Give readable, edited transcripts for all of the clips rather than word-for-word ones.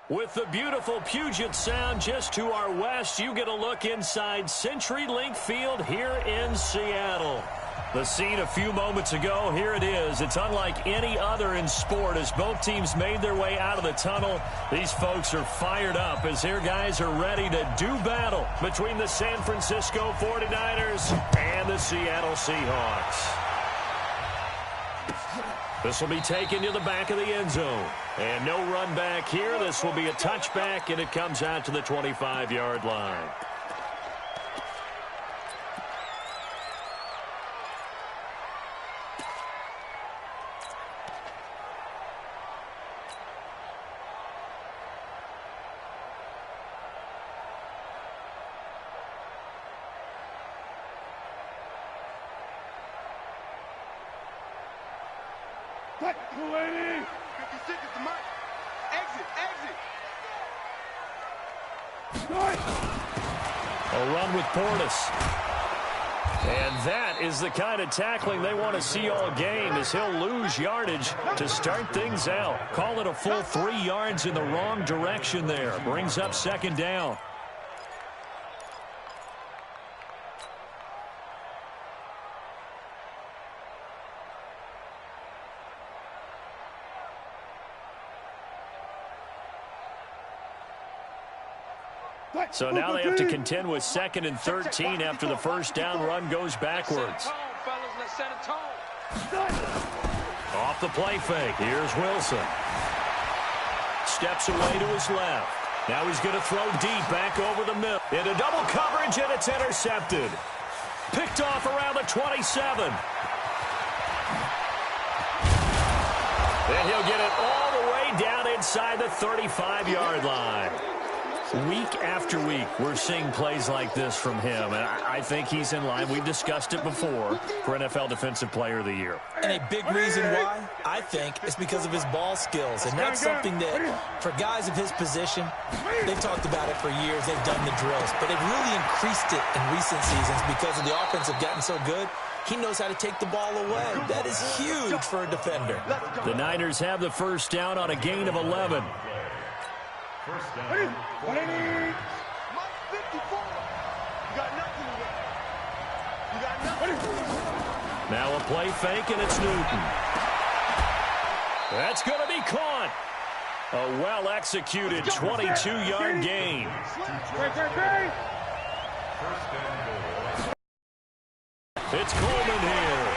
With the beautiful Puget Sound just to our west, you get a look inside CenturyLink Field here in Seattle. The scene a few moments ago, here it is. It's unlike any other in sport as both teams made their way out of the tunnel. These folks are fired up as their guys are ready to do battle between the San Francisco 49ers and the Seattle Seahawks. This will be taken to the back of the end zone. And no run back here. This will be a touchback, and it comes out to the 25-yard line. A run with Portis. And that is the kind of tackling they want to see all game as he'll lose yardage to start things out. Call it a full 3 yards in the wrong direction there. Brings up second down. So now they have to contend with 2nd and 13 after the first down run goes backwards. Off the play fake. Here's Wilson. Steps away to his left. Now he's going to throw deep back over the middle. Into double coverage, and it's intercepted. Picked off around the 27. And he'll get it all the way down inside the 35-yard line. Week after week, we're seeing plays like this from him, and I think he's in line. We've discussed it before for NFL Defensive Player of the Year. And a big reason why, I think, is because of his ball skills, and that's something that, for guys of his position, they've talked about it for years. They've done the drills, but they've really increased it in recent seasons because of the offense have gotten so good. He knows how to take the ball away. That is huge for a defender. The Niners have the first down on a gain of 11. First down. Mike 54. You got nothing to get. You got nothing. Now a play fake, and it's Newton. That's going to be caught. A well-executed 22-yard gain. It's Coleman here.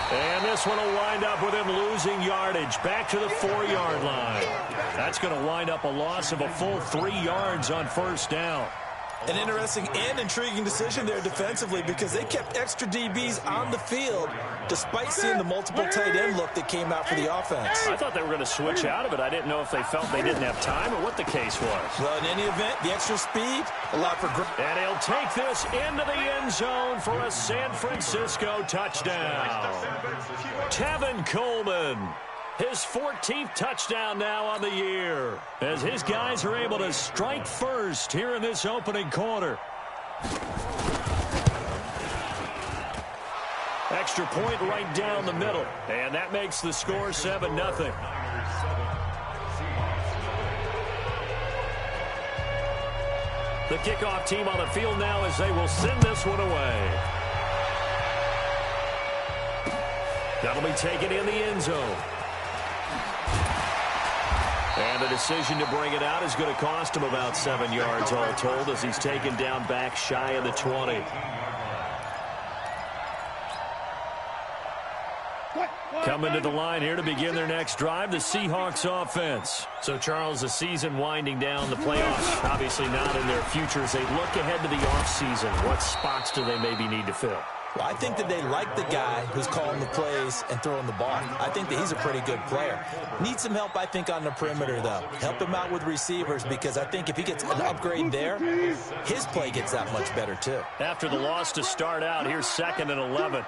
And this one will wind up with him losing yardage back to the 4-yard line. That's going to wind up a loss of a full 3 yards on first down. An interesting and intriguing decision there defensively because they kept extra DBs on the field despite seeing the multiple tight end look that came out for the offense. I thought they were going to switch out of it. I didn't know if they felt they didn't have time or what the case was. Well, in any event, the extra speed, a lot for growth. And he'll take this into the end zone for a San Francisco touchdown. Tevin Coleman. His 14th touchdown now on the year as his guys are able to strike first here in this opening quarter. Extra point right down the middle, and that makes the score 7-0. The kickoff team on the field now as they will send this one away. That'll be taken in the end zone. And the decision to bring it out is going to cost him about 7 yards all told as he's taken down back shy of the 20. Coming to the line here to begin their next drive, the Seahawks offense. So, Charles, the season winding down, the playoffs obviously not in their future. As they look ahead to the offseason, what spots do they maybe need to fill? Well, I think that they like the guy who's calling the plays and throwing the ball. I think that he's a pretty good player. Needs some help, I think, on the perimeter, though. Help him out with receivers because I think if he gets an upgrade there, his play gets that much better, too. After the loss to start out, here's 2nd and 11.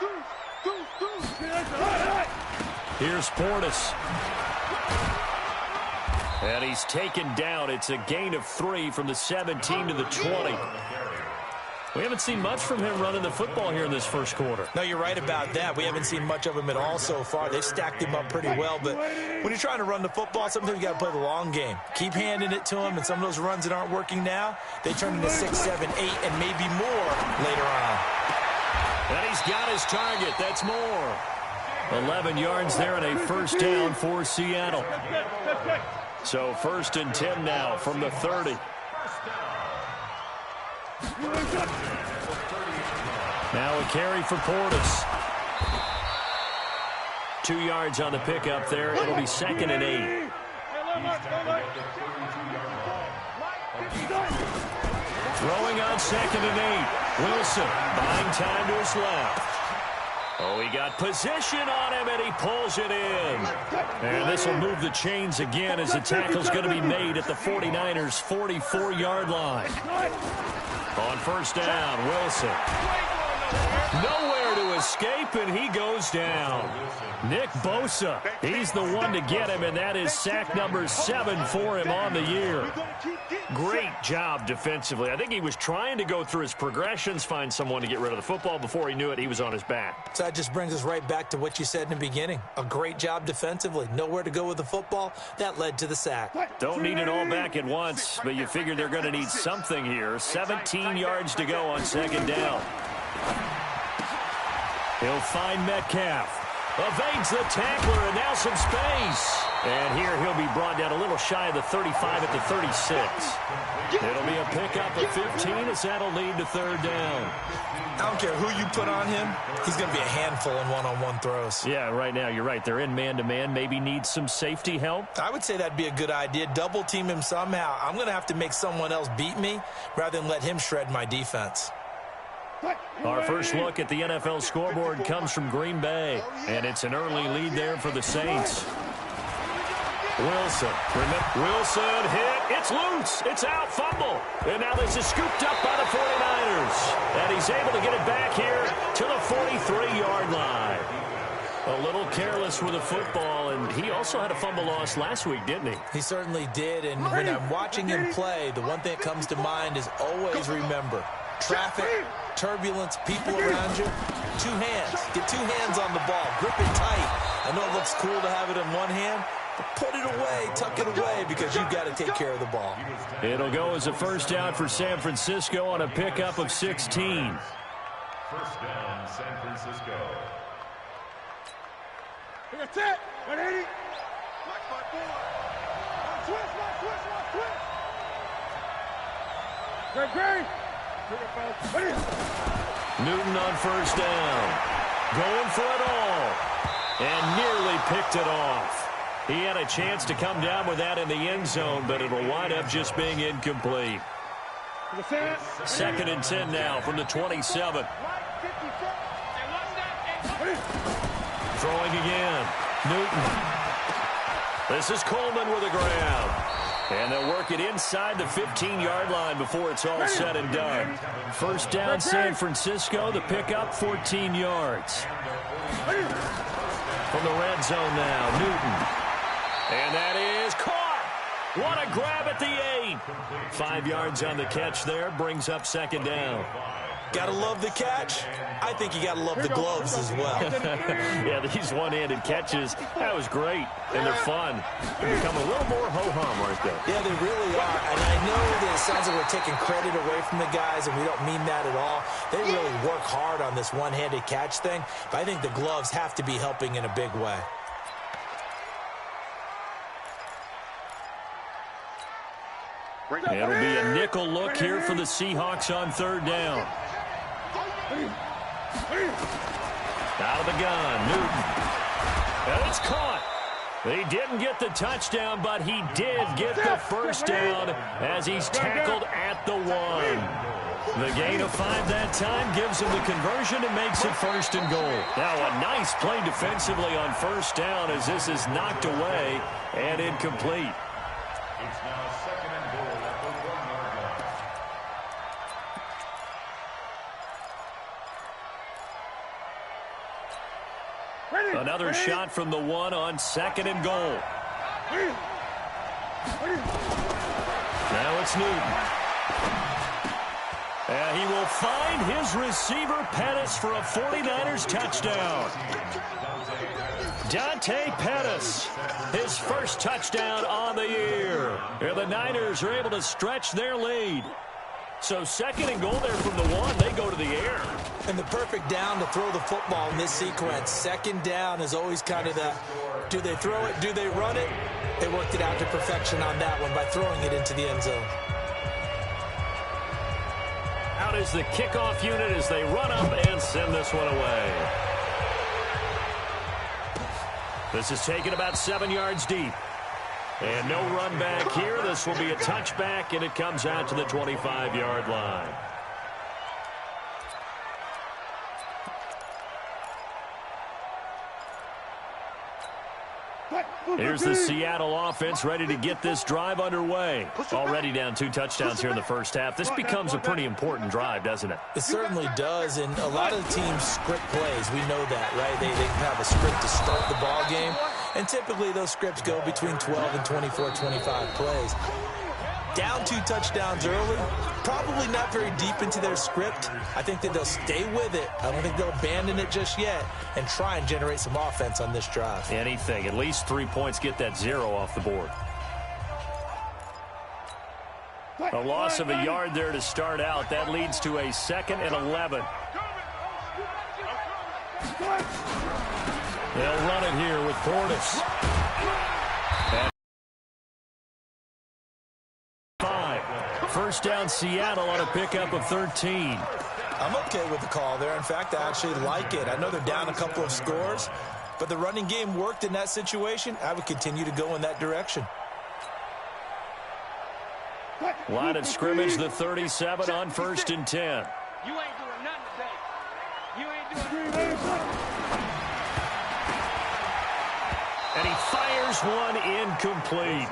Here's Portis. And he's taken down. It's a gain of 3 from the 17 to the 20. We haven't seen much from him running the football here in this first quarter. No, you're right about that. We haven't seen much of him at all so far. They've stacked him up pretty well, but when you're trying to run the football, sometimes you got to play the long game. Keep handing it to him, and some of those runs that aren't working now, they turn into 6, 7, 8, and maybe more later on. And he's got his target. That's more. 11 yards there and a first down for Seattle. So 1st and 10 now from the 30. Now a carry for Portis. 2 yards on the pickup there. It'll be 2nd and 8. Throwing on 2nd and 8. Wilson buying time to his left. Oh, he got position on him, and he pulls it in. And this will move the chains again as the tackle's going to be made at the 49ers' 44-yard line. On 1st down, Wilson. Nowhere to escape, and he goes down. Nick Bosa, he's the one to get him, and that is sack number 7 for him on the year. Great job defensively. I think he was trying to go through his progressions, find someone to get rid of the football. Before he knew it, he was on his back. So that just brings us right back to what you said in the beginning. A great job defensively. Nowhere to go with the football. That led to the sack. Don't need it all back at once, but you figure they're going to need something here. 17 yards to go on 2nd down. He'll find Metcalf. Evades the tackler, and now some space. And here he'll be brought down a little shy of the 35 at the 36. It'll be a pickup of 15 as that'll lead to 3rd down. I don't care who you put on him. He's going to be a handful in one-on-one throws. Yeah, right now you're right. They're in man-to-man. Maybe need some safety help. I would say that'd be a good idea. Double team him somehow. I'm going to have to make someone else beat me rather than let him shred my defense. Our first look at the NFL scoreboard comes from Green Bay, and it's an early lead there for the Saints. Wilson. Wilson hit. It's loose. It's out. Fumble. And now this is scooped up by the 49ers. And he's able to get it back here to the 43-yard line. A little careless with the football, and he also had a fumble loss last week, didn't he? He certainly did, and when I'm watching him play, the one thing that comes to mind is always remember, traffic, turbulence, people around you, 2 hands. Get 2 hands on the ball. Grip it tight. I know it looks cool to have it in one hand, but put it away, tuck it away, because you've got to take care of the ball. It'll go as a first down for San Francisco on a pickup of 16. 1st down, San Francisco. That's it. 180. Black spot 4. Switch. Great. Newton on 1st down. Going for it all. And nearly picked it off. He had a chance to come down with that in the end zone, but it'll wind up just being incomplete. 2nd and 10 now from the 27. Throwing again. Newton. This is Coleman with the ground. And they'll work it inside the 15-yard line before it's all said and done. 1st down, San Francisco. The pickup, 14 yards. From the red zone now, Newton. And that is caught. What a grab at the 8. 5 yards on the catch there. Brings up 2nd down. Gotta love the catch. I think you gotta love the gloves as well. Yeah, these one-handed catches, that was great, and they're fun. They become a little more ho-hum, aren't they? Yeah, they really are, and I know that it sounds like we're taking credit away from the guys, and we don't mean that at all. They really work hard on this one-handed catch thing, but I think the gloves have to be helping in a big way. It'll be a nickel look here for the Seahawks on 3rd down. Out of the gun, Newton. And it's caught. He didn't get the touchdown, but he did get the first down as he's tackled at the 1. The gain of 5 that time gives him the conversion and makes it 1st and goal. Now a nice play defensively on 1st down as this is knocked away and incomplete. It's now 2nd and goal at the 1-yard line. Another shot from the 1 on 2nd and goal. Now it's Newton. And he will find his receiver, Pettis, for a 49ers touchdown. Dante Pettis, his first touchdown on the year. And the Niners are able to stretch their lead. So second and goal there from the 1. They go to the air. And the perfect down to throw the football in this sequence. Second down is always kind of the, do they throw it, do they run it? They worked it out to perfection on that one by throwing it into the end zone. Out is the kickoff unit as they run up and send this one away. This is taken about 7 yards deep. And no run back here. This will be a touchback, and it comes out to the 25-yard line. Here's the Seattle offense ready to get this drive underway. Already down 2 touchdowns here in the first half. This becomes a pretty important drive, doesn't it? It certainly does, and a lot of the teams script plays. We know that, right? They have a script to start the ball game, and typically those scripts go between 12 and 24, 25 plays. Down 2 touchdowns early, probably not very deep into their script. I think that they'll stay with it. I don't think they'll abandon it just yet and try and generate some offense on this drive. Anything. At least 3 points, get that 0 off the board. A loss of a yard there to start out. That leads to a 2nd and 11. They'll run it here with Portis. First down, Seattle on a pickup of 13. I'm okay with the call there. In fact, I actually like it. I know they're down a couple of scores, but the running game worked in that situation. I would continue to go in that direction. Line of scrimmage, the 37 on 1st and 10. You ain't doing nothing today. You ain't doing nothing. And he fires one incomplete.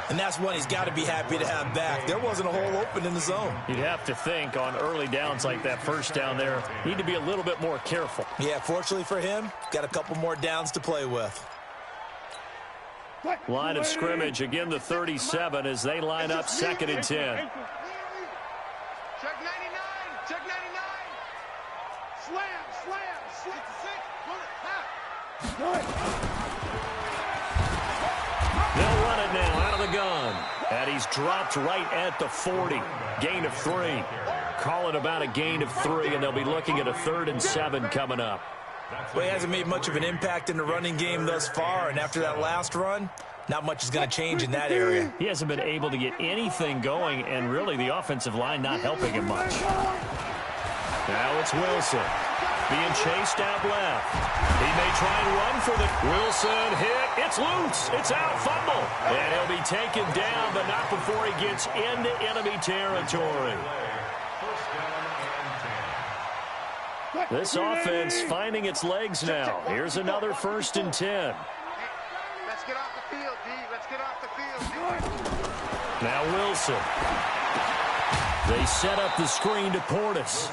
And that's one he's got to be happy to have back. There wasn't a hole open in the zone. You'd have to think on early downs like that first down there, need to be a little bit more careful. Yeah, fortunately for him, got a couple more downs to play with. Line of scrimmage, again the 37 as they line up 2nd and 10. Check 99. Check 99. Slam. Six. Pull it. They'll run it now out of the gun. And he's dropped right at the 40. Gain of 3. Call it about a gain of 3, and they'll be looking at a 3rd and 7 coming up. Well, he hasn't made much of an impact in the running game thus far, and after that last run, not much is going to change in that area. He hasn't been able to get anything going, and really the offensive line not helping him much. Now it's Wilson being chased out left. He may try and run for the Wilson hit. It's loose. It's out. Fumble. And he'll be taken down, but not before he gets into enemy territory. This offense finding its legs now. Here's another 1st and 10. Let's get off the field, D. Let's get off the field. Now Wilson. They set up the screen to Portis.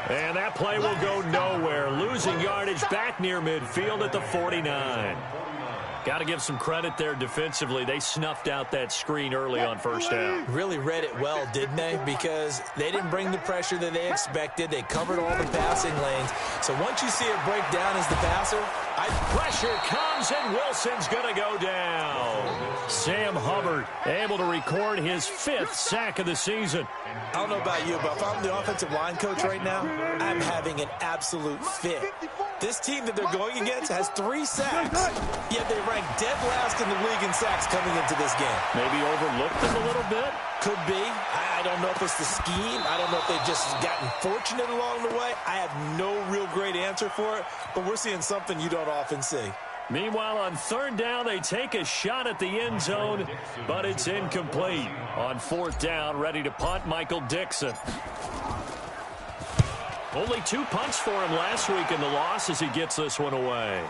And that play will go nowhere. Losing yardage back near midfield at the 49. Got to give some credit there defensively. They snuffed out that screen early on 1st down. Really read it well, didn't they? Because they didn't bring the pressure that they expected. They covered all the passing lanes. So once you see it break down as the passer, pressure comes, and Wilson's going to go down. Sam Hubbard able to record his 5th sack of the season. I don't know about you, but if I'm the offensive line coach right now, I'm having an absolute fit. This team that they're going against has 3 sacks, yet they rank dead last in the league in sacks coming into this game. Maybe overlooked them a little bit? Could be. I don't know if it's the scheme. I don't know if they've just gotten fortunate along the way. I have no real great answer for it, but we're seeing something you don't often see. Meanwhile, on 3rd down, they take a shot at the end zone, but it's incomplete. On 4th down, ready to punt, Michael Dixon. Only 2 punts for him last week in the loss as he gets this one away.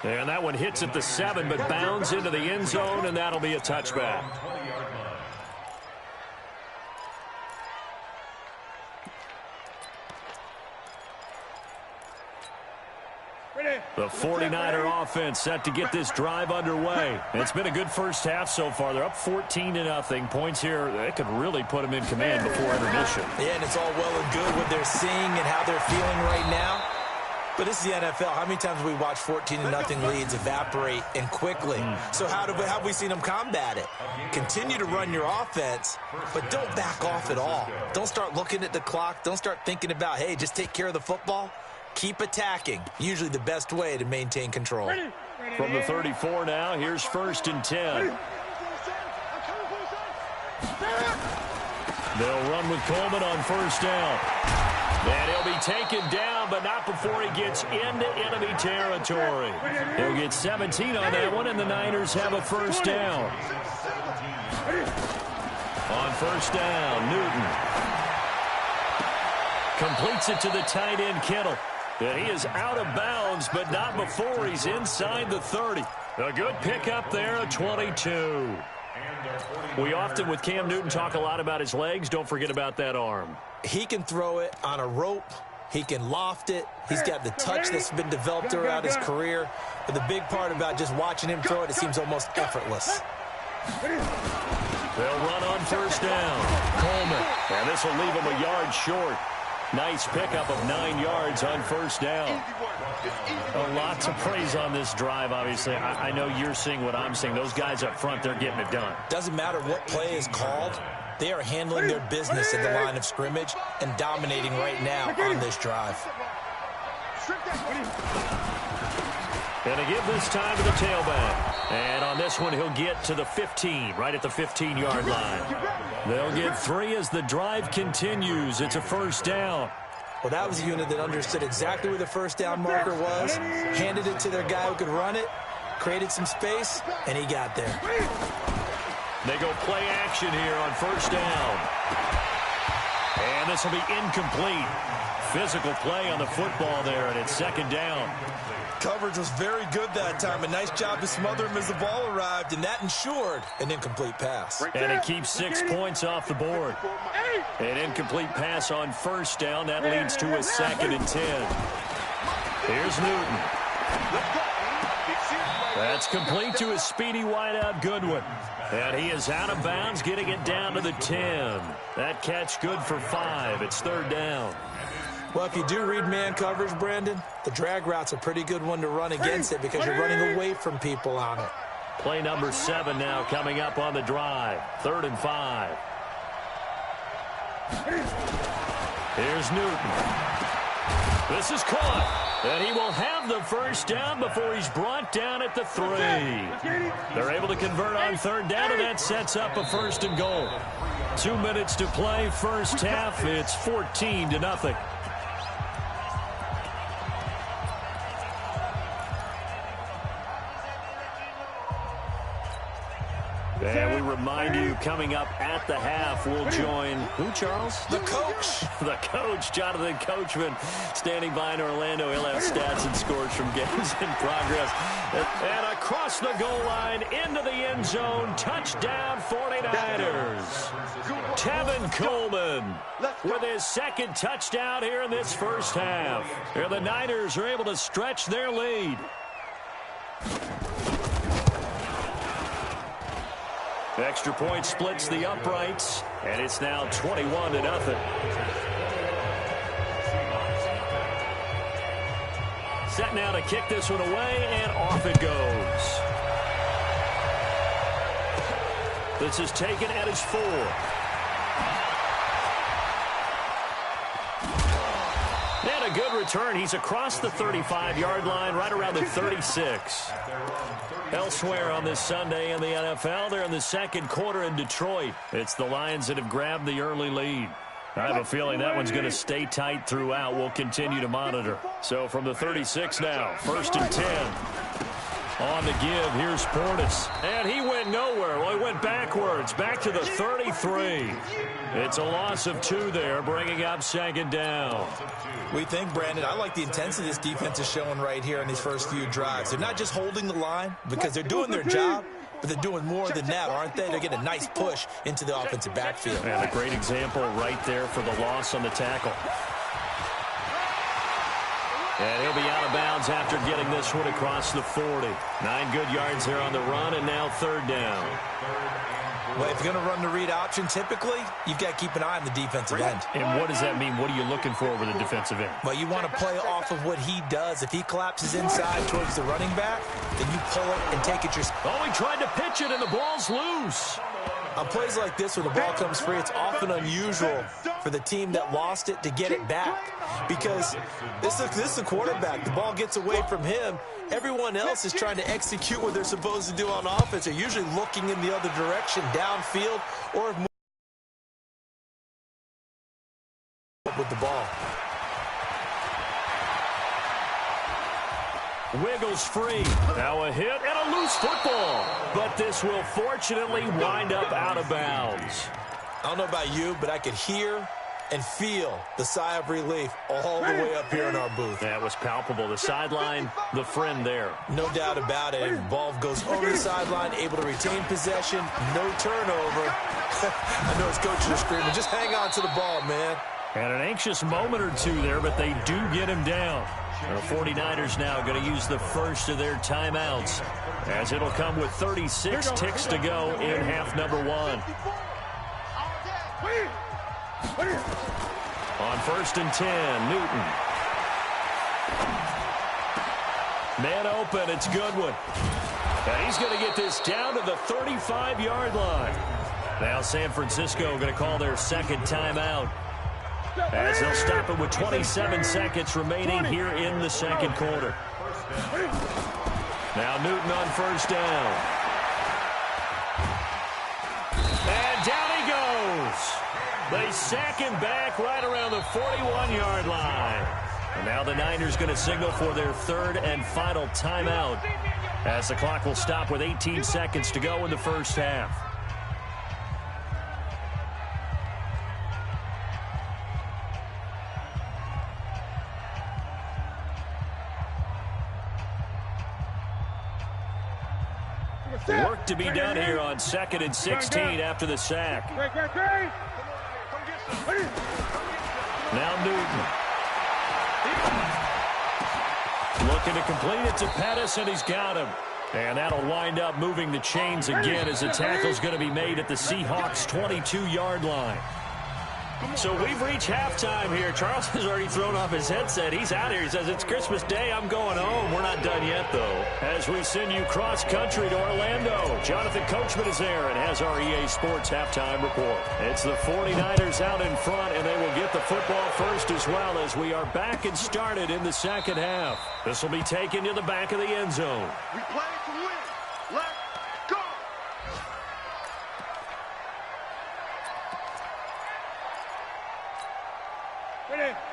And that one hits at the 7, but bounds into the end zone, and that'll be a touchback. The 49er offense set to get this drive underway. It's been a good first half so far. They're up 14-0. Points here, that could really put them in command before intermission. Yeah, and it's all well and good what they're seeing and how they're feeling right now. But this is the NFL. How many times have we watched 14-0 leads evaporate and quickly? So how have we seen them combat it? Continue to run your offense, but don't back off at all. Don't start looking at the clock. Don't start thinking about, hey, just take care of the football. Keep attacking. Usually the best way to maintain control. From the 34 now, here's 1st and 10. They'll run with Coleman on 1st down. And he'll be taken down, but not before he gets into enemy territory. He'll get 17 on that one, and the Niners have a 1st down. On 1st down, Newton completes it to the tight end, Kittle. And he is out of bounds, but not before he's inside the 30. A good pickup there, a 22. We often, with Cam Newton, talk a lot about his legs. Don't forget about that arm. He can throw it on a rope. He can loft it. He's got the touch that's been developed throughout his career. But the big part about just watching him throw it, it seems almost effortless. They'll run on 1st down. Coleman. And this will leave him a yard short. Nice pickup of 9 yards on 1st down. A lot to praise on this drive, obviously. I know you're seeing what I'm seeing. Those guys up front, they're getting it done. Doesn't matter what play is called. They are handling their business at the line of scrimmage and dominating right now on this drive. And to give this time to the tailback. And on this one, he'll get to the 15, right at the 15-yard line. They'll get 3 as the drive continues. It's a 1st down. Well, that was a unit that understood exactly where the 1st down marker was, handed it to their guy who could run it, created some space, and he got there. They go play action here on 1st down. And this will be incomplete. Physical play on the football there, and it's 2nd down. Coverage was very good that time. A nice job to smother him as the ball arrived, and that ensured an incomplete pass. And it keeps 6 points off the board. An incomplete pass on 1st down. That leads to a 2nd and 10. Here's Newton. That's complete to a speedy wideout Goodwin. And he is out of bounds, getting it down to the 10. That catch good for 5. It's 3rd down. Well, if you do read man coverage, Brandon, the drag route's a pretty good one to run against it because you're running away from people on it. Play number 7 now coming up on the drive. 3rd and 5. Here's Newton. This is caught. And he will have the 1st down before he's brought down at the 3. They're able to convert on 3rd down, and that sets up a 1st and goal. 2 minutes to play, 1st half. It's 14-0. And we remind you, coming up at the half, we'll join who, Charles? The coach. The coach, Jonathan Coachman, standing by in Orlando. He'll have stats and scores from games in progress. And across the goal line, into the end zone, touchdown 49ers. Tevin Coleman with his 2nd touchdown here in this 1st half. Here the Niners are able to stretch their lead. Extra point splits the uprights, and it's now 21-0. Set now to kick this one away, and off it goes. This is taken at his 4. And a good return. He's across the 35-yard line, right around the 36. Elsewhere on this Sunday in the NFL, they're in the 2nd quarter in Detroit. It's the Lions that have grabbed the early lead. I have a feeling that one's going to stay tight throughout. We'll continue to monitor. So from the 36 now, 1st and 10. On the give, here's Portis. And he went nowhere. Well, he went backwards, back to the 33. It's a loss of 2 there, bringing up 2nd down. We think, Brandon, I like the intensity this defense is showing right here in these first few drives. They're not just holding the line because they're doing their job, but they're doing more than that, aren't they? They're getting a nice push into the offensive backfield. And a great example right there for the loss on the tackle. And he'll be out of bounds after getting this one across the 40. 9 good yards there on the run, and now third down. Well, if you're going to run the read option, typically, you've got to keep an eye on the defensive end. And what does that mean? What are you looking for with a defensive end? Well, you want to play off of what he does. If he collapses inside towards the running back, then you pull it and take it yourself. Oh, he tried to pitch it, and the ball's loose. On plays like this, when the ball comes free, it's often unusual for the team that lost it to get it back. Because this is the quarterback. The ball gets away from him. Everyone else is trying to execute what they're supposed to do on offense. They're usually looking in the other direction, downfield, or with the ball. Wiggles free. Now a hit and a loose football. But this will fortunately wind up out of bounds. I don't know about you, but I could hear and feel the sigh of relief all the way up here in our booth. That was palpable. The sideline, the friend there. No doubt about it. The ball goes over the sideline, able to retain possession, no turnover. I know his coaches are screaming, just hang on to the ball, man. And an anxious moment or two there, but they do get him down. The 49ers now going to use the first of their timeouts, as it'll come with 36 ticks to go in half number 1. On 1st and 10, Newton. Man open, it's Goodwin. And he's going to get this down to the 35-yard line. Now San Francisco going to call their second timeout, as they'll stop it with 27 seconds remaining here in the second quarter. Now Newton on first down. And down he goes. They sack him back right around the 41-yard line. And now the Niners going to signal for their third and final timeout, as the clock will stop with 18 seconds to go in the first half. Work to be done here on 2nd and 16 after the sack. Now Newton. Looking to complete it to Pettis, and he's got him. And that'll wind up moving the chains again, as the tackle's going to be made at the Seahawks' 22-yard line. So we've reached halftime here. Charles has already thrown off his headset. He's out here. He says, it's Christmas Day. I'm going home. We're not done yet, though. As we send you cross-country to Orlando, Jonathan Coachman is there and has our EA Sports halftime report. It's the 49ers out in front, and they will get the football first as well, as we are back and started in the second half. This will be taken to the back of the end zone. We play to win. Let's go.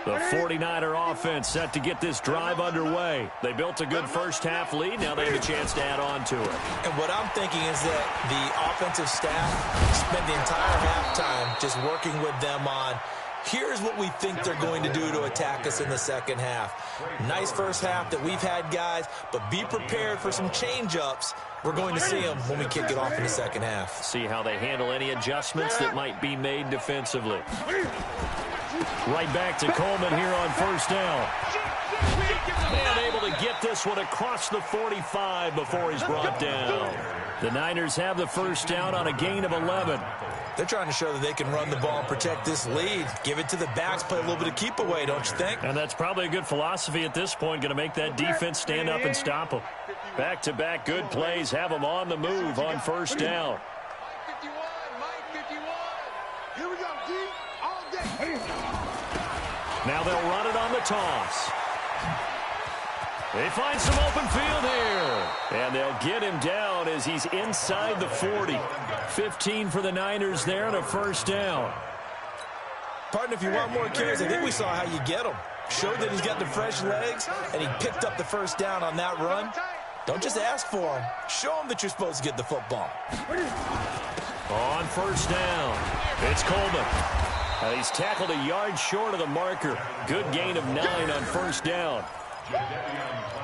The 49er offense set to get this drive underway. They built a good first-half lead. Now they have a chance to add on to it. And what I'm thinking is that the offensive staff spent the entire halftime just working with them on, here's what we think they're going to do to attack us in the second half. Nice first half that we've had, guys, but be prepared for some change-ups. We're going to see them when we kick it off in the second half. See how they handle any adjustments that might be made defensively. Right back to Coleman here on first down. And able to get this one across the 45 before he's brought down. The Niners have the first down on a gain of 11. They're trying to show that they can run the ball and protect this lead. Give it to the backs, play a little bit of keep away, don't you think? And that's probably a good philosophy at this point, going to make that defense stand up and stop them. Back-to-back good plays have them on the move on first down. Here we go, D. All day. Now they'll run it on the toss. They find some open field here. And they'll get him down as he's inside the 40. 15 for the Niners there and a first down. Partner, if you want more carries, I think we saw how you get him. Showed that he's got the fresh legs, and he picked up the first down on that run. Don't just ask for him. Show him that you're supposed to get the football. On first down, it's Coleman. He's tackled a yard short of the marker. Good gain of 9 on first down.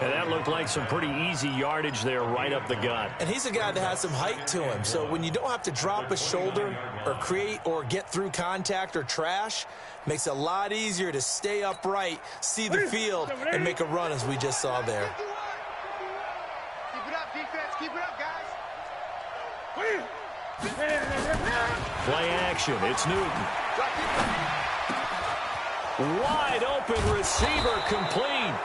And that looked like some pretty easy yardage there right up the gut. And he's a guy that has some height to him. So when you don't have to drop a shoulder or create or get through contact or trash, makes it a lot easier to stay upright, see the field, and make a run as we just saw there. Keep it up, defense. Keep it up, guys. Play action. It's Newton. Wide open receiver complete.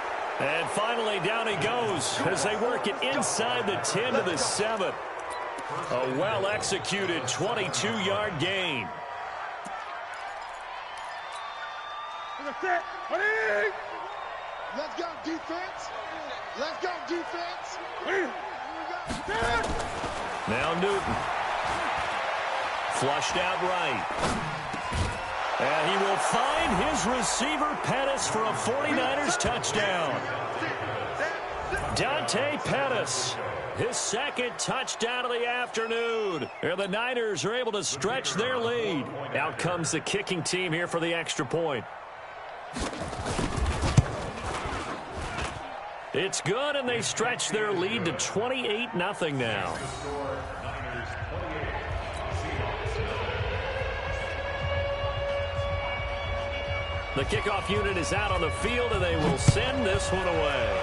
And finally down he goes as they work it inside the 10 to the 7. A well-executed 22-yard gain. Let's go, defense. Let's go, defense. Now Newton. Flushed out right. And he will find his receiver, Pettis, for a 49ers touchdown. Dante Pettis, his second touchdown of the afternoon. And the Niners are able to stretch their lead. Out comes the kicking team here for the extra point. It's good, and they stretch their lead to 28-0 now. The kickoff unit is out on the field, and they will send this one away.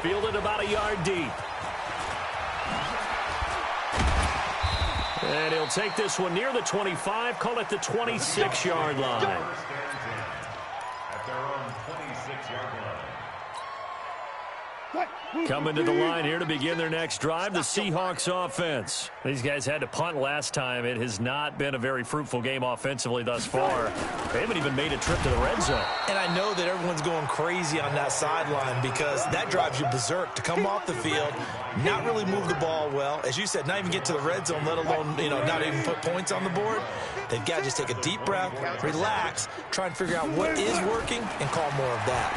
Fielded about a yard deep. And he'll take this one near the 25, call it the 26-yard line. At their own 26-yard line. Coming to the line here to begin their next drive, the Seahawks offense. These guys had to punt last time. It has not been a very fruitful game offensively thus far. They haven't even made a trip to the red zone. And I know that everyone's going crazy on that sideline because that drives you berserk to come off the field, not really move the ball well. As you said, not even get to the red zone, let alone, not even put points on the board. They've got to just take a deep breath, relax, try and figure out what is working, and call more of that.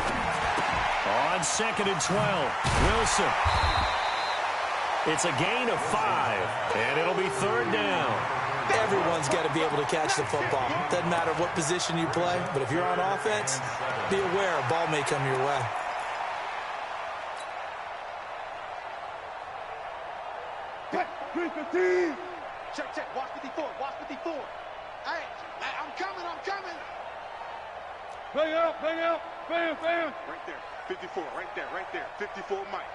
On 2nd and 12, Wilson. It's a gain of 5, and it'll be 3rd down. Everyone's got to be able to catch the football. Doesn't matter what position you play, but if you're on offense, be aware a ball may come your way. Check, check. Watch 54. Watch 54. Hey, I'm coming. Bring out. Bam. Right there. 54, right there. 54, Mike.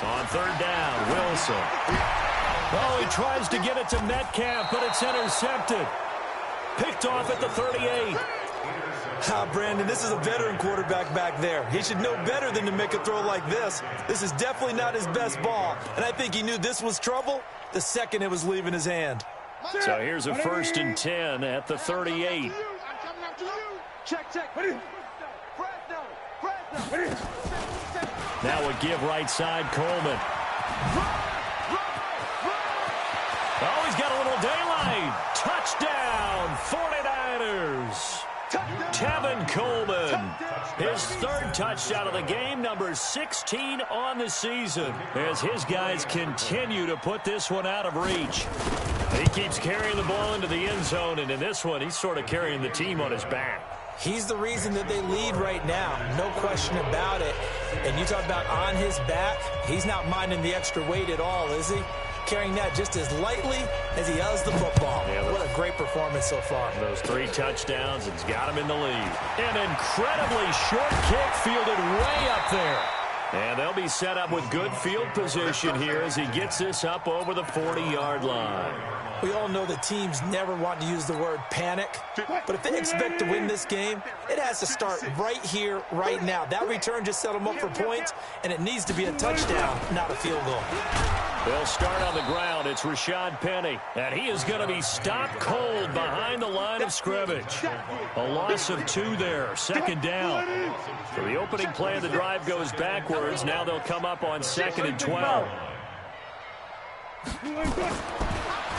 On 3rd down, Wilson. Oh, he tries to get it to Metcalf, but it's intercepted. Picked off at the 38. Brandon, this is a veteran quarterback back there. He should know better than to make a throw like this. This is definitely not his best ball, and I think he knew this was trouble the second it was leaving his hand. So here's a 1st and 10 at the 38. I'm coming up to you. Check. Now a give right side, Coleman. Oh, he's got a little daylight. Touchdown, 49ers. Tevin Coleman, his 3rd touchdown of the game, number 16 on the season, as his guys continue to put this one out of reach. He keeps carrying the ball into the end zone, and in this one, he's sort of carrying the team on his back. He's the reason that they lead right now, no question about it. And you talk about on his back, he's not minding the extra weight at all, is he? Carrying that just as lightly as he does the football. Yeah, what a great performance so far. Those 3 touchdowns, it's got him in the lead. An incredibly short kick fielded way up there. And they'll be set up with good field position here as he gets this up over the 40-yard line. We all know that teams never want to use the word panic, but if they expect to win this game, it has to start right here, right now. That return just set them up for points, and it needs to be a touchdown, not a field goal. They'll start on the ground. It's Rashad Penny, and he is going to be stopped cold behind the line of scrimmage. A loss of 2 there, 2nd down. So the opening play of the drive goes backwards. Now they'll come up on 2nd and 12.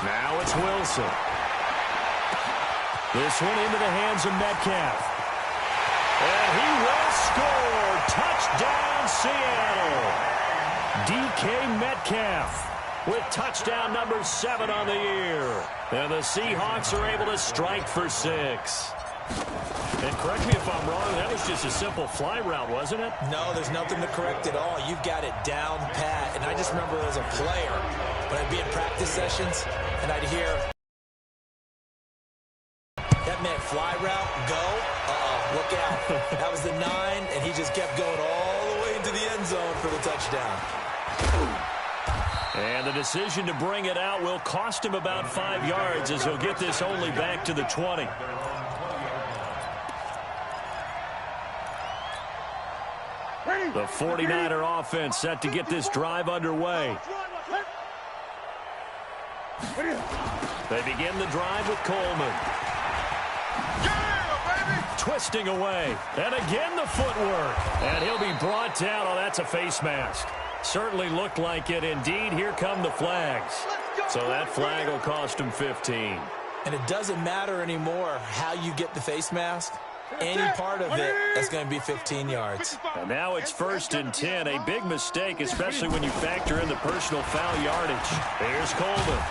Now it's Wilson. This one into the hands of Metcalf. And he will score. Touchdown, Seattle. DK Metcalf with touchdown number 7 on the year. And the Seahawks are able to strike for 6. And correct me if I'm wrong, that was just a simple fly route, wasn't it? No, there's nothing to correct at all. You've got it down pat. And I just remember as a player, when I'd be in practice sessions, and I'd hear, that meant fly route, go, look out. That was the 9, and he just kept going all the way into the end zone for the touchdown. And the decision to bring it out will cost him about 5 yards as he'll get this only back to the 20. The 49er offense set to get this drive underway. They begin the drive with Coleman. Twisting away. And again the footwork. And he'll be brought down. Oh, that's a face mask. Certainly looked like it. Indeed, here come the flags. So that flag will cost him 15. And it doesn't matter anymore how you get the face mask. Any part of it, that's going to be 15 yards. And now it's 1st and 10. A big mistake, especially when you factor in the personal foul yardage. Here's Coleman.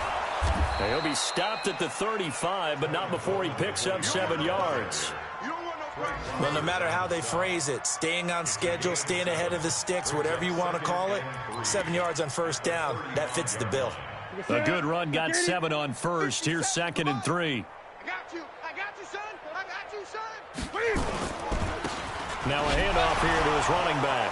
And he'll be stopped at the 35, but not before he picks up 7 yards. Well, no matter how they phrase it, staying on schedule, staying ahead of the sticks, whatever you want to call it, 7 yards on 1st down, that fits the bill. A good run got 7 on 1st. Here's 2nd and 3. I got you, son. I got you, son. Now a handoff here to his running back.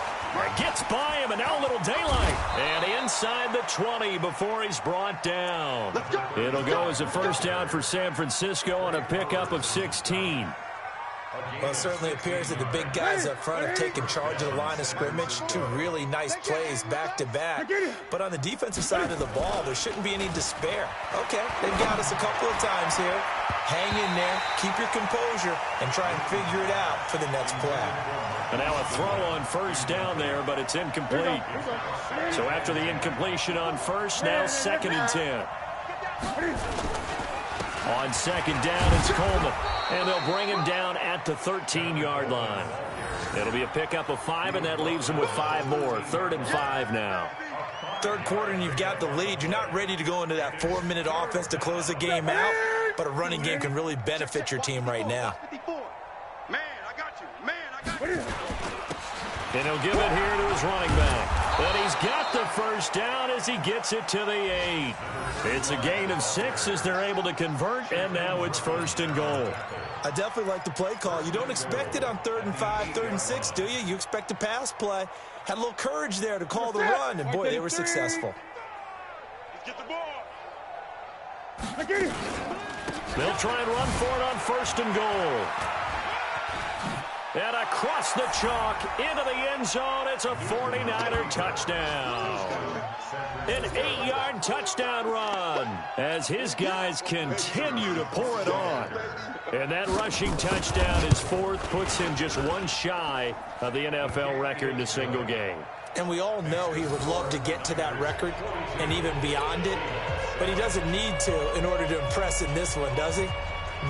Gets by him, and now a little daylight. And inside the 20 before he's brought down. It'll go as a 1st down for San Francisco on a pickup of 16. Well, it certainly appears that the big guys up front have taken charge of the line of scrimmage. 2 really nice plays back-to-back. But on the defensive side of the ball, there shouldn't be any despair. Okay, they've got us a couple of times here. Hang in there, keep your composure, and try and figure it out for the next play. And now a throw on 1st down there, but it's incomplete. So after the incompletion on 1st, now 2nd and 10. On 2nd down, it's Coleman. And they'll bring him down at the 13-yard line. It'll be a pickup of 5, and that leaves them with 5 more. 3rd and 5 now. 3rd quarter, and you've got the lead. You're not ready to go into that 4-minute offense to close the game out, but a running game can really benefit your team right now. Man, I got you. Man, I got you. And he'll give it here to his running back. But he's got the 1st down as he gets it to the 8. It's a gain of 6 as they're able to convert, and now it's 1st and goal. I definitely like the play call. You don't expect it on 3rd and 5, 3rd and 6, do you? You expect a pass play. Had a little courage there to call the run, and boy, they were successful. Let's get the ball. They'll try and run for it on 1st and goal. And across the chalk into the end zone, it's a 49er touchdown. An 8-yard touchdown run as his guys continue to pour it on. And that rushing touchdown is 4th, puts him just 1 shy of the NFL record in a single game. And we all know he would love to get to that record and even beyond it, but he doesn't need to in order to impress in this one, does he?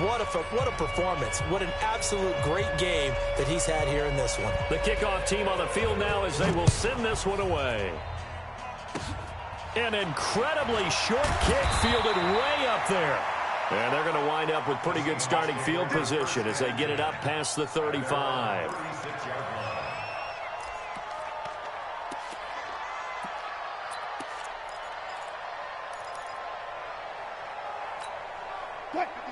What a performance. What an absolute great game that he's had here in this one. The kickoff team on the field now as they will send this one away. An incredibly short kick fielded way up there. And they're going to wind up with pretty good starting field position as they get it up past the 35.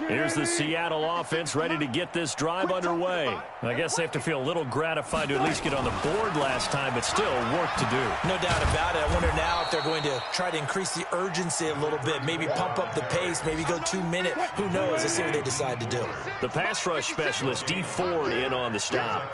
Here's the Seattle offense ready to get this drive underway. I guess they have to feel a little gratified to at least get on the board last time, but still work to do. No doubt about it. I wonder now if they're going to try to increase the urgency a little bit, maybe pump up the pace, maybe go 2-minute. Who knows? Let's see what they decide to do. The pass rush specialist, D4L in on the stop.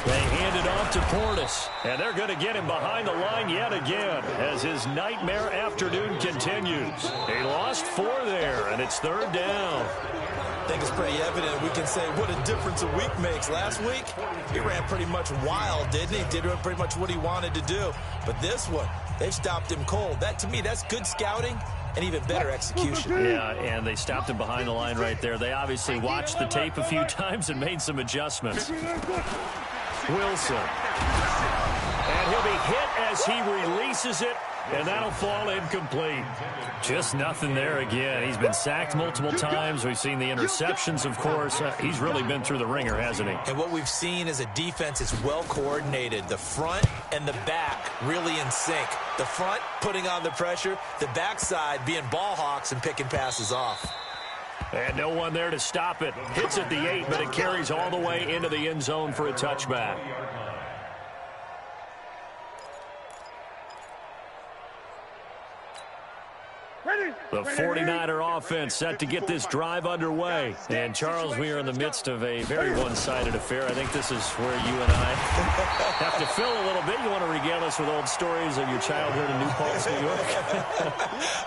They hand it off to Portis, and they're going to get him behind the line yet again as his nightmare afternoon continues. He lost 4 there, and it's 3rd down. I think it's pretty evident. We can say what a difference a week makes. Last week, he ran pretty much wild, didn't he? Did pretty much what he wanted to do. But this one, they've stopped him cold. That, to me, that's good scouting and even better execution. Yeah, and they stopped him behind the line right there. They obviously watched the tape a few times and made some adjustments. Wilson. And he'll be hit as he releases it And that'll fall incomplete. Just nothing there again. He's been sacked multiple times. We've seen the interceptions, of course. He's really been through the ringer, hasn't he? And what we've seen is a defense is well coordinated. The front and the back really in sync. The front putting on the pressure, the backside being ball hawks and picking passes off. And no one there to stop it. Hits at the 8, but it carries all the way into the end zone for a touchback. The 49er offense set to get this drive underway. And, Charles, we are in the midst of a very one-sided affair. I think this is where you and I have to fill a little bit. You want to regale us with old stories of your childhood in New Paltz, New York?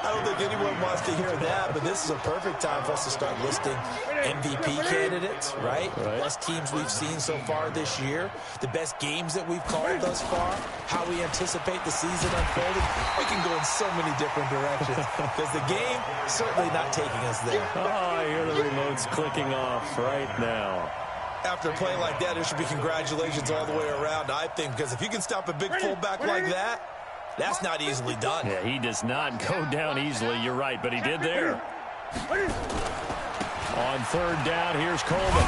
I don't think anyone wants to hear that, but this is a perfect time for us to start listing MVP candidates, right? Best teams we've seen so far this year, the best games that we've called thus far, how we anticipate the season unfolding. We can go in so many different directions. Because the game certainly not taking us there. Oh, I hear the remotes clicking off right now. After a play like that, there should be congratulations all the way around, I think, because if you can stop a big fullback like that, that's not easily done. Yeah, he does not go down easily. You're right, but he did there. On third down, here's Coleman.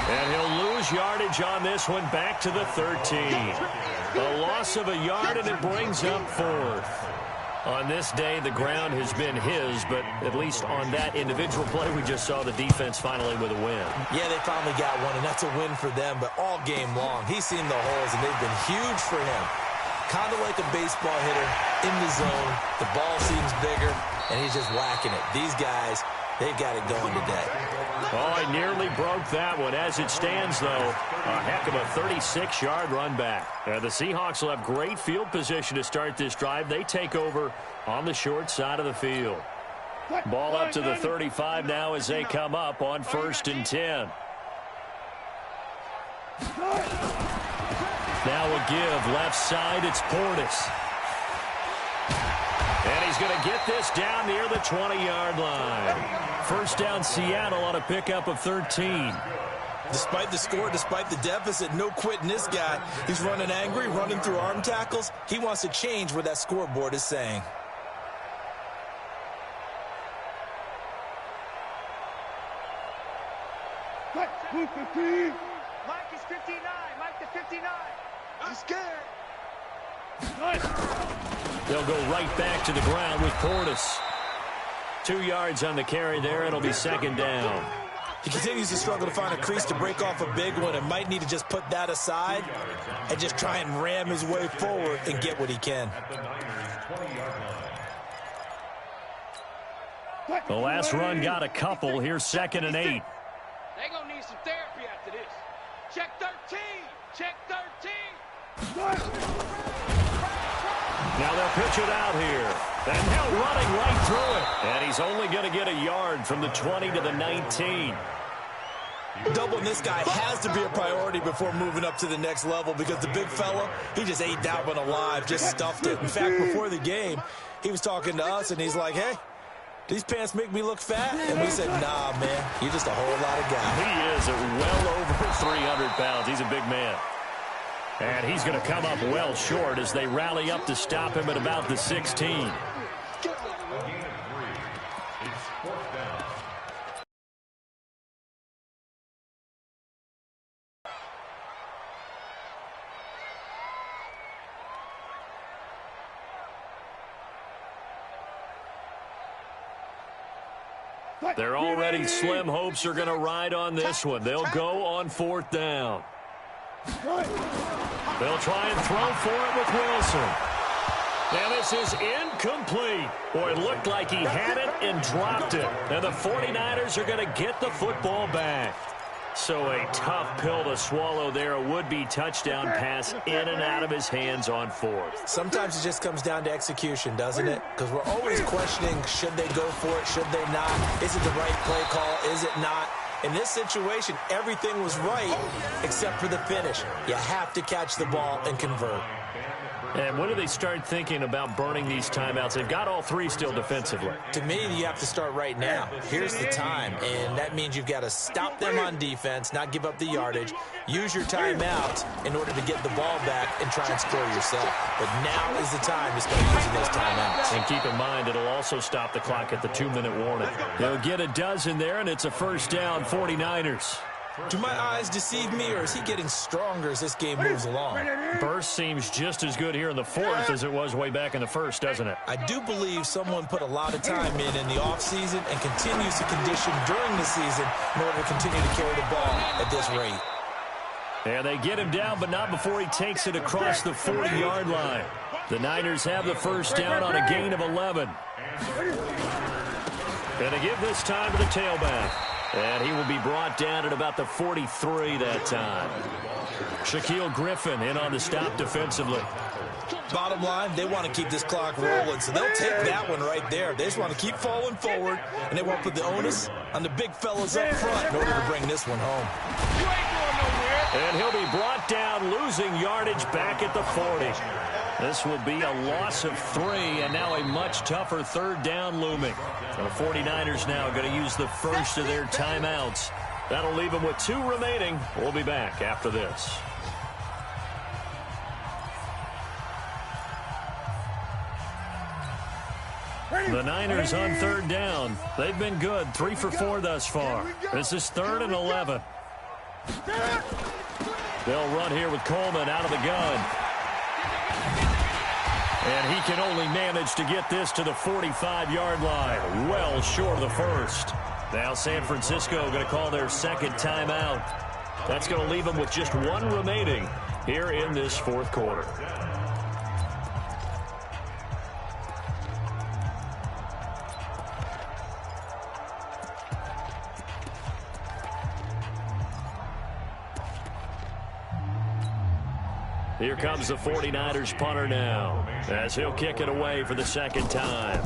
And he'll lose yardage on this one, back to the 13. A loss of a yard, and it brings up fourth. On this day, the ground has been his, but at least on that individual play, we just saw the defense finally with a win. Yeah, they finally got one, and that's a win for them, but all game long, he's seen the holes, and they've been huge for him. Kind of like a baseball hitter in the zone. The ball seems bigger, and he's just whacking it. These guys, they've got it going today. Oh, I nearly broke that one. As it stands, though, a heck of a 36-yard run back. The Seahawks will have great field position to start this drive. They take over on the short side of the field. Ball up to the 35 now as they come up on 1st and 10. Now a give left side. It's Portis. And he's going to get this down near the 20-yard line. First down, Seattle on a pickup of 13. Despite the score, despite the deficit, no quitting this guy. He's running angry, running through arm tackles. He wants to change what that scoreboard is saying. Mike is 59. Mike to 59. I'm scared. They'll go right back to the ground with Portis. 2 yards on the carry there. It'll be second down. He continues to struggle to find a crease to break off a big one and might need to just put that aside and just try and ram his way forward and get what he can. The last run got a couple. Here's 2nd and 8. They're going to need some therapy after this. Check 13. Check 13. Now they'll pitch it out here. And now running right through it. And he's only going to get a yard from the 20 to the 19. Doubling this guy has to be a priority before moving up to the next level because the big fella, he just ate that one alive, just stuffed it. In fact, before the game, he was talking to us, and he's like, hey, these pants make me look fat? And we said, nah, man, you're just a whole lot of guy. He is well over 300 pounds. He's a big man. And he's going to come up well short as they rally up to stop him at about the 16. Their already slim hopes are going to ride on this one. They'll go on 4th down. They'll try and throw for it with Wilson. And this is incomplete. Boy, it looked like he had it and dropped it. And the 49ers are going to get the football back. So a tough pill to swallow there. A would-be touchdown pass in and out of his hands on 4th. Sometimes it just comes down to execution, doesn't it? Because we're always questioning, should they go for it, should they not? Is it the right play call, is it not? In this situation, everything was right except for the finish. You have to catch the ball and convert. And when do they start thinking about burning these timeouts? They've got all three still defensively. To me, you have to start right now. Here's the time, and that means you've got to stop them on defense, not give up the yardage, use your timeout in order to get the ball back and try and score yourself. But now is the time to start using those timeouts. And keep in mind, it'll also stop the clock at the 2-minute warning. They'll get a dozen there, and it's a first down, 49ers. Do my eyes deceive me, or is he getting stronger as this game moves along? Burst seems just as good here in the fourth as it was way back in the first, doesn't it? I do believe someone put a lot of time in the offseason and continues to condition during the season in order to continue to carry the ball at this rate. And they get him down, but not before he takes it across the 40-yard line. The Niners have the first down on a gain of 11. And they give this time to the tailback. And he will be brought down at about the 43 that time. Shaquille Griffin in on the stop defensively. Bottom line, they want to keep this clock rolling, so they'll take that one right there. They just want to keep falling forward, and they want to put the onus on the big fellas up front in order to bring this one home. You ain't going nowhere. And he'll be brought down, losing yardage back at the 40. This will be a loss of 3, and now a much tougher third down looming. The 49ers now going to use the first of their timeouts. That'll leave them with 2 remaining. We'll be back after this. The Niners on third down. They've been good, 3 for 4 thus far. This is 3rd and 11. They'll run here with Coleman out of the gun. And he can only manage to get this to the 45-yard line, well short of the first. Now San Francisco going to call their second timeout. That's going to leave them with just 1 remaining here in this fourth quarter. Here comes the 49ers punter now, as he'll kick it away for the second time.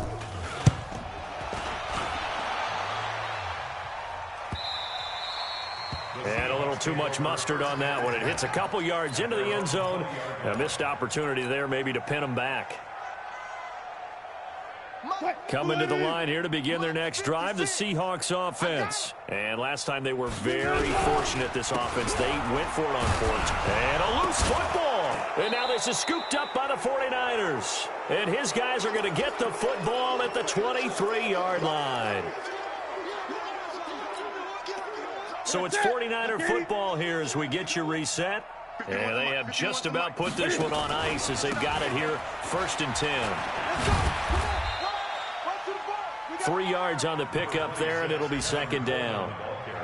And a little too much mustard on that one. It hits a couple yards into the end zone. A missed opportunity there maybe to pin them back. Coming to the line here to begin their next drive, the Seahawks offense. And last time they were very fortunate, this offense. They went for it on fourth. And a loose football. And now this is scooped up by the 49ers. And his guys are going to get the football at the 23-yard line. So it's 49er football here as we get you reset. And they have just about put this one on ice as they've got it here, 1st and 10. 3 yards on the pickup there, and it'll be second down.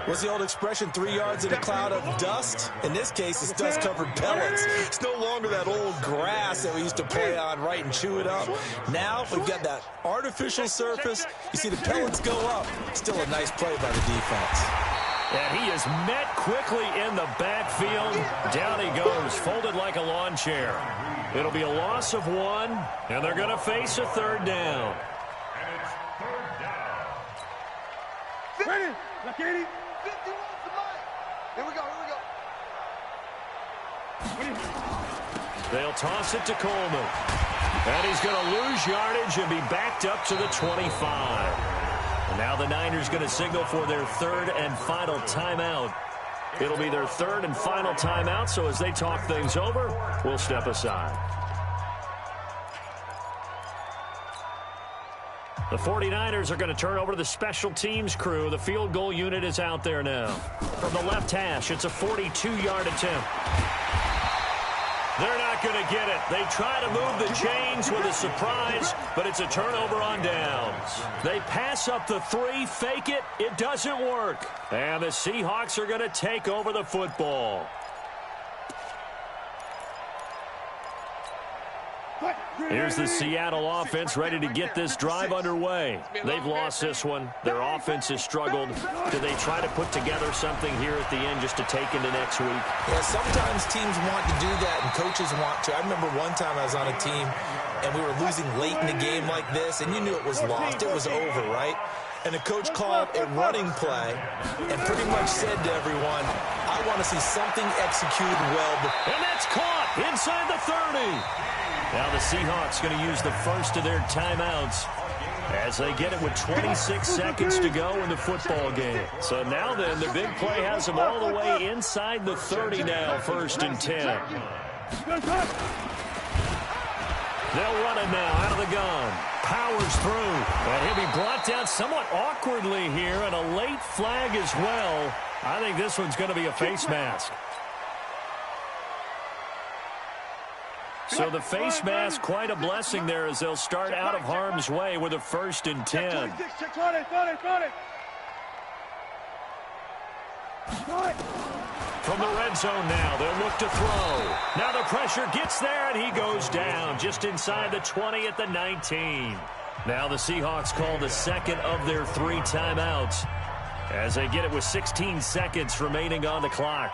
What's the old expression, 3 yards in a cloud of dust? In this case, it's dust-covered pellets. It's no longer that old grass that we used to play on, right, and chew it up. Now we've got that artificial surface. You see the pellets go up. Still a nice play by the defense. And he is met quickly in the backfield. Down he goes, folded like a lawn chair. It'll be a loss of 1, and they're going to face a third down. Ready? Look at it. 51 tonight. Here we go, here we go. They'll toss it to Coleman. And he's going to lose yardage and be backed up to the 25. And now the Niners going to signal for their third and final timeout. It'll be their third and final timeout, so as they talk things over, we'll step aside. The 49ers are going to turn over to the special teams crew. The field goal unit is out there now. From the left hash, it's a 42-yard attempt. They're not going to get it. They try to move the chains with a surprise, but it's a turnover on downs. They pass up the 3, fake it. It doesn't work. And the Seahawks are going to take over the football. Here's the Seattle offense ready to get this drive underway. They've lost this one. Their offense has struggled. Do they try to put together something here at the end just to take into next week? Yeah, sometimes teams want to do that and coaches want to. I remember one time I was on a team and we were losing late in the game like this, and you knew it was lost. It was over, right? And the coach called a running play and pretty much said to everyone, I want to see something executed well. And that's caught inside the 30. Now the Seahawks going to use the first of their timeouts as they get it with 26 seconds to go in the football game. So now then, the big play has them all the way inside the 30 now, 1st and 10. They'll run it now out of the gun. Powers through. And he'll be brought down somewhat awkwardly here, and a late flag as well. I think this one's going to be a face mask. So the face mask, quite a blessing there as they'll start out of harm's way with a 1st and 10. From the red zone now, they'll look to throw. Now the pressure gets there, and he goes down just inside the 20 at the 19. Now the Seahawks call the second of their 3 timeouts as they get it with 16 seconds remaining on the clock.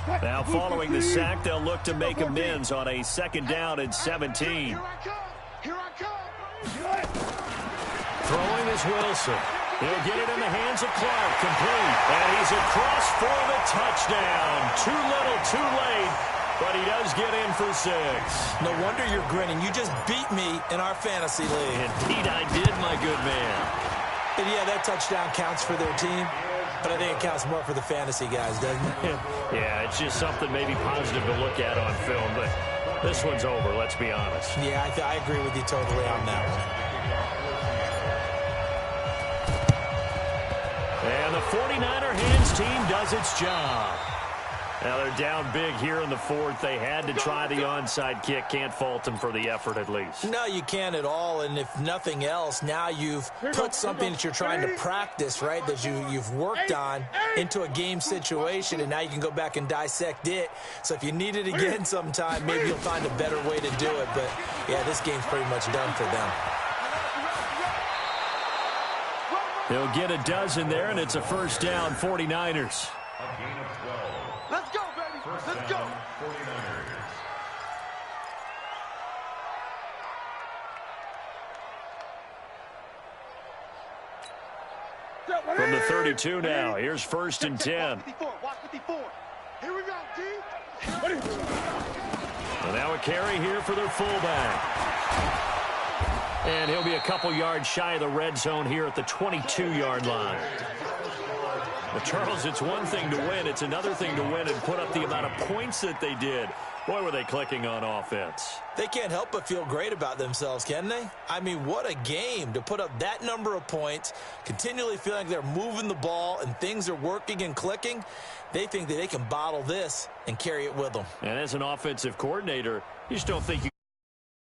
Now following the sack, they'll look to make amends on a 2nd down and 17. Throwing is Wilson. He'll get it in the hands of Clark, complete. And he's across for the touchdown. Too little, too late, but he does get in for 6. No wonder you're grinning. You just beat me in our fantasy league. Indeed I did, my good man. And yeah, that touchdown counts for their team, but I think it counts more for the fantasy guys, doesn't it? Yeah, it's just something maybe positive to look at on film, but this one's over, let's be honest. Yeah, I agree with you totally on that one. And the 49er hands team does its job. Now they're down big here in the 4th. They had to try the onside kick. Can't fault them for the effort at least. No, you can't at all. And if nothing else, now you've put something that you're trying to practice, right, that you've worked on into a game situation, and now you can go back and dissect it. So if you need it again sometime, maybe you'll find a better way to do it. But, yeah, this game's pretty much done for them. They'll get a dozen there, and it's a 1st down, 49ers. A gain of 12. Let's go, baby. Let's go. 49ers. From the 32 now, here's 1st and 10. Watch 54. Here we go, D. And now a carry here for their fullback. And he'll be a couple yards shy of the red zone here at the 22-yard line. Well, Charles, it's one thing to win. It's another thing to win and put up the amount of points that they did. Boy, were they clicking on offense. They can't help but feel great about themselves, can they? I mean, what a game to put up that number of points, continually feeling like they're moving the ball and things are working and clicking. They think that they can bottle this and carry it with them. And as an offensive coordinator, you just don't think you